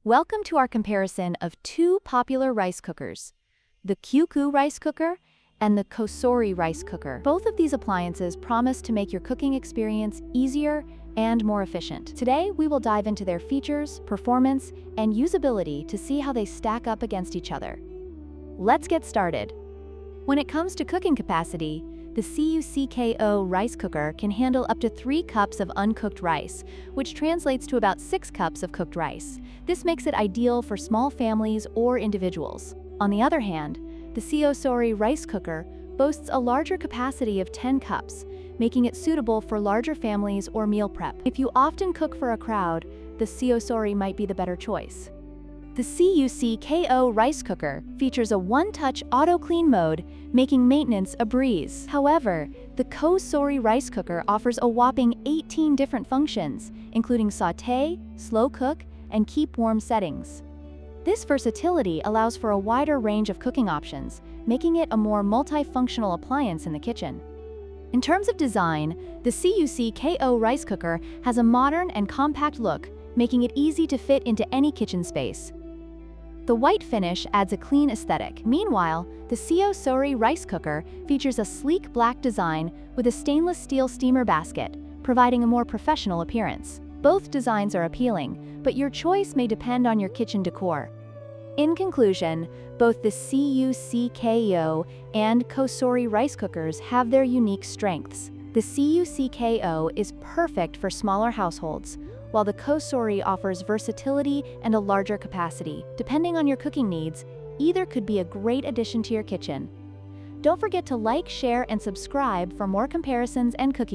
Welcome to our comparison of two popular rice cookers, the CUCKOO rice cooker and the COSORI rice cooker. Both of these appliances promise to make your cooking experience easier and more efficient. Today, we will dive into their features, performance, and usability to see how they stack up against each other. Let's get started. When it comes to cooking capacity, the CUCKOO rice cooker can handle up to 3 cups of uncooked rice, which translates to about 6 cups of cooked rice. This makes it ideal for small families or individuals. On the other hand, the COSORI rice cooker boasts a larger capacity of 10 cups, making it suitable for larger families or meal prep. If you often cook for a crowd, the COSORI might be the better choice. The CUCKOO rice cooker features a one-touch auto-clean mode, making maintenance a breeze. However, the COSORI rice cooker offers a whopping 18 different functions, including sauté, slow cook, and keep warm settings. This versatility allows for a wider range of cooking options, making it a more multifunctional appliance in the kitchen. In terms of design, the CUCKOO rice cooker has a modern and compact look, making it easy to fit into any kitchen space. The white finish adds a clean aesthetic. Meanwhile, the COSORI rice cooker features a sleek black design with a stainless steel steamer basket, providing a more professional appearance. Both designs are appealing, but your choice may depend on your kitchen decor. In conclusion, both the CUCKOO and COSORI rice cookers have their unique strengths. The CUCKOO is perfect for smaller households, while the COSORI offers versatility and a larger capacity. Depending on your cooking needs, either could be a great addition to your kitchen. Don't forget to like, share, and subscribe for more comparisons and cooking